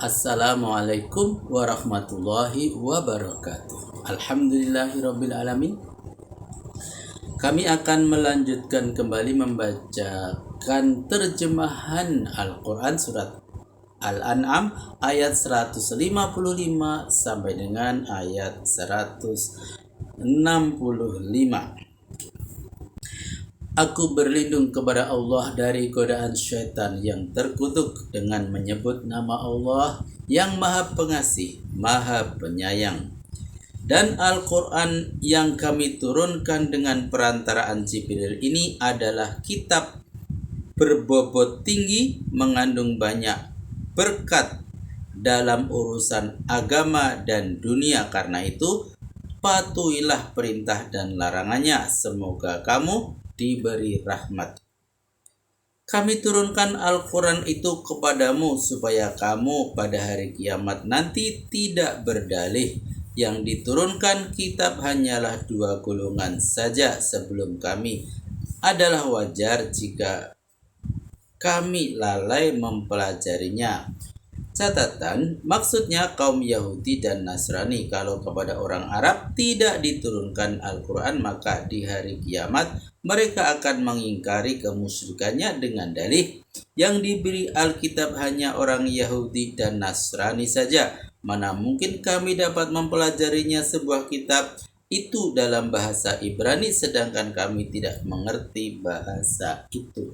Assalamualaikum warahmatullahi wabarakatuh. Alhamdulillahirabbil alamin. Kami akan melanjutkan kembali membacakan terjemahan Al-Qur'an surat Al-An'am ayat 155 sampai dengan ayat 165. Aku berlindung kepada Allah dari godaan syaitan yang terkutuk dengan menyebut nama Allah yang Maha Pengasih, Maha Penyayang. Dan Al-Quran yang kami turunkan dengan perantaraan Jibril ini adalah kitab berbobot tinggi, mengandung banyak berkat dalam urusan agama dan dunia. Karena itu, patuhilah perintah dan larangannya. Semoga kamu diberi rahmat. Kami turunkan Al-Quran itu kepadamu supaya kamu pada hari kiamat nanti tidak berdalih. Yang diturunkan kitab hanyalah 2 golongan saja sebelum kami. Adalah wajar jika kami lalai mempelajarinya. Catatan, maksudnya kaum Yahudi dan Nasrani. Kalau kepada orang Arab tidak diturunkan Al-Quran, maka di hari kiamat mereka akan mengingkari kemusyrikannya dengan dalih yang diberi Alkitab hanya orang Yahudi dan Nasrani saja. Mana mungkin kami dapat mempelajarinya sebuah kitab itu dalam bahasa Ibrani sedangkan kami tidak mengerti bahasa itu.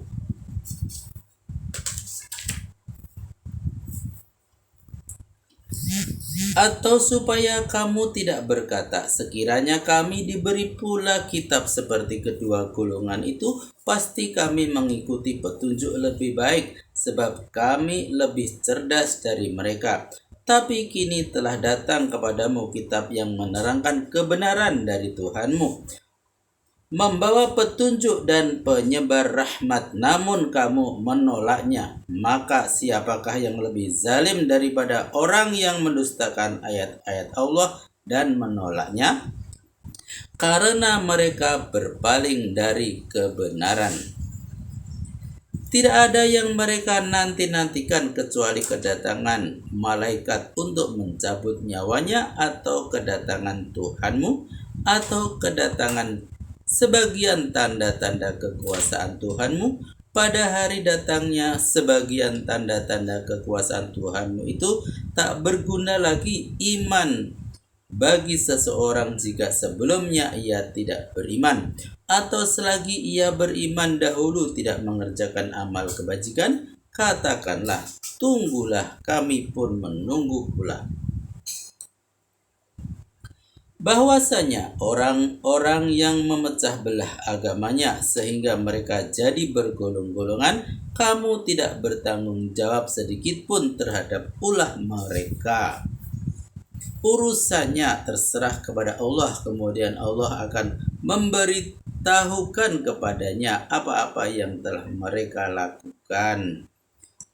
Atau supaya kamu tidak berkata, sekiranya kami diberi pula kitab seperti kedua golongan itu, pasti kami mengikuti petunjuk lebih baik, sebab kami lebih cerdas dari mereka. Tapi kini telah datang kepadamu kitab yang menerangkan kebenaran dari Tuhanmu, membawa petunjuk dan penyebar rahmat, namun kamu menolaknya. Maka siapakah yang lebih zalim daripada orang yang mendustakan ayat-ayat Allah dan menolaknya? Karena mereka berpaling dari kebenaran. Tidak ada yang mereka nanti-nantikan kecuali kedatangan malaikat untuk mencabut nyawanya, atau kedatangan Tuhanmu, atau kedatangan sebagian tanda-tanda kekuasaan Tuhanmu. Pada hari datangnya sebagian tanda-tanda kekuasaan Tuhanmu itu tak berguna lagi iman bagi seseorang jika sebelumnya ia tidak beriman, atau selagi ia beriman dahulu tidak mengerjakan amal kebajikan. Katakanlah, tunggulah, kami pun menunggu pula. Bahwasanya orang-orang yang memecah belah agamanya sehingga mereka jadi bergolong-golongan, kamu tidak bertanggung jawab sedikit pun terhadap ulah mereka. Urusannya terserah kepada Allah, kemudian Allah akan memberitahukan kepadanya apa-apa yang telah mereka lakukan.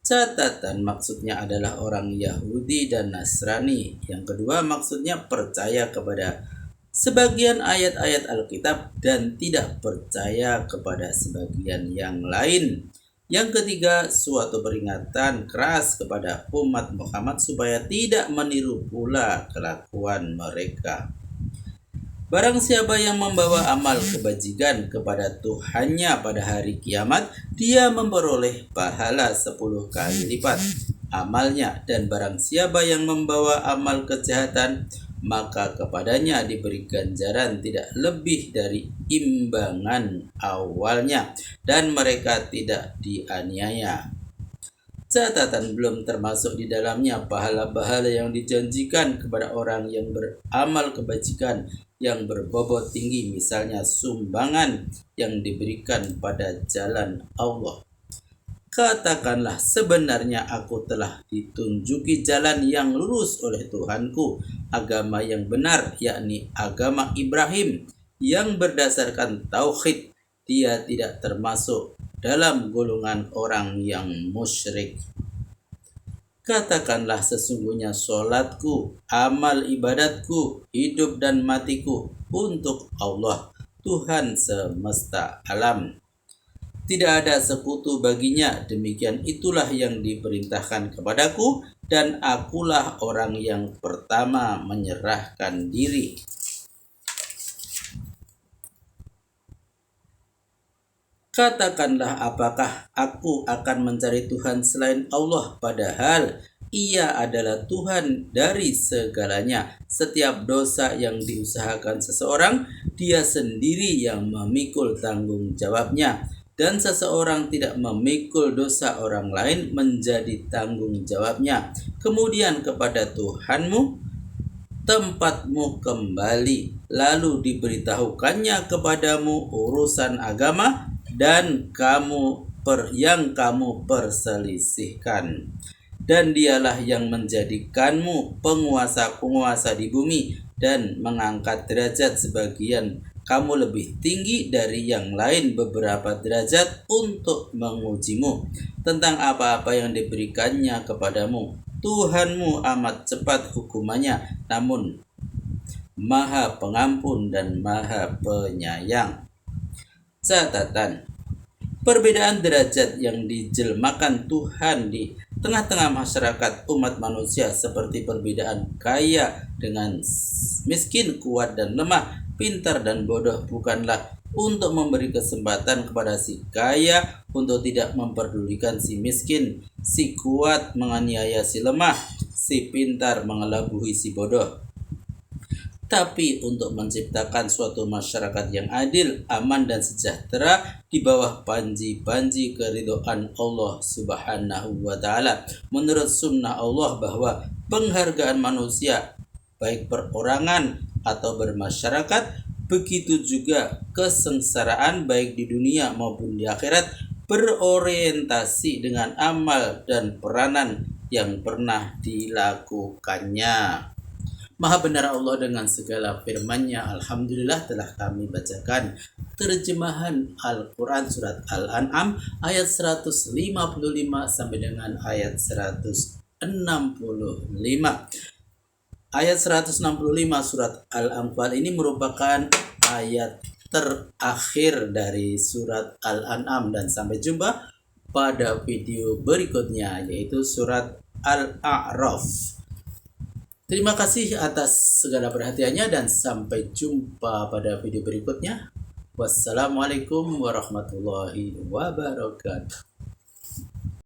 Catatan, maksudnya adalah orang Yahudi dan Nasrani. Yang kedua, maksudnya percaya kepada sebagian ayat-ayat Alkitab dan tidak percaya kepada sebagian yang lain. Yang ketiga, suatu peringatan keras kepada umat Muhammad supaya tidak meniru pula kelakuan mereka. Barang siapa yang membawa amal kebajikan kepada Tuhannya pada hari kiamat, dia memperoleh pahala 10 kali lipat amalnya. Dan barang siapa yang membawa amal kejahatan, maka kepadanya diberi ganjaran tidak lebih dari imbangan awalnya, dan mereka tidak dianiaya. Catatan, belum termasuk di dalamnya pahala-pahala yang dijanjikan kepada orang yang beramal kebajikan yang berbobot tinggi, misalnya sumbangan yang diberikan pada jalan Allah. Katakanlah, sebenarnya aku telah ditunjuki jalan yang lurus oleh Tuhanku, agama yang benar, yakni agama Ibrahim yang berdasarkan tauhid. Dia tidak termasuk dalam golongan orang yang musyrik. Katakanlah, sesungguhnya sholatku, amal ibadatku, hidup dan matiku untuk Allah, Tuhan semesta alam. Tidak ada sekutu baginya. Demikian itulah yang diperintahkan kepadaku dan akulah orang yang pertama menyerahkan diri. Katakanlah, apakah aku akan mencari Tuhan selain Allah, padahal Ia adalah Tuhan dari segalanya. Setiap dosa yang diusahakan seseorang, Dia sendiri yang memikul tanggung jawabnya. Dan seseorang tidak memikul dosa orang lain menjadi tanggung jawabnya. Kemudian kepada Tuhanmu tempatmu kembali, lalu diberitahukannya kepadamu urusan agama dan yang kamu perselisihkan. Dan dialah yang menjadikanmu penguasa-penguasa di bumi dan mengangkat derajat sebagian kamu lebih tinggi dari yang lain beberapa derajat untuk mengujimu tentang apa-apa yang diberikannya kepadamu. Tuhanmu amat cepat hukumannya, namun Maha Pengampun dan Maha Penyayang. Catatan: perbedaan derajat yang dijelmakan Tuhan di tengah-tengah masyarakat umat manusia, seperti perbedaan kaya dengan miskin, kuat dan lemah, pintar dan bodoh, bukanlah untuk memberi kesempatan kepada si kaya untuk tidak memperdulikan si miskin, si kuat menganiaya si lemah, si pintar mengelabui si bodoh, tapi untuk menciptakan suatu masyarakat yang adil, aman dan sejahtera di bawah panji-panji keridhaan Allah Subhanahu wa Ta'ala. Menurut sunnah Allah bahwa penghargaan manusia, baik perorangan atau bermasyarakat, begitu juga kesengsaraan baik di dunia maupun di akhirat, berorientasi dengan amal dan peranan yang pernah dilakukannya. Maha benar Allah dengan segala firman-Nya. Alhamdulillah, telah kami bacakan terjemahan Al-Quran Surat Al-An'am ayat 155 sampai dengan ayat 165. Ayat 165 Surat Al-Anfal ini merupakan ayat terakhir dari Surat Al-An'am, dan sampai jumpa pada video berikutnya, yaitu Surat Al-A'raf. Terima kasih atas segala perhatiannya dan sampai jumpa pada video berikutnya. Wassalamualaikum warahmatullahi wabarakatuh.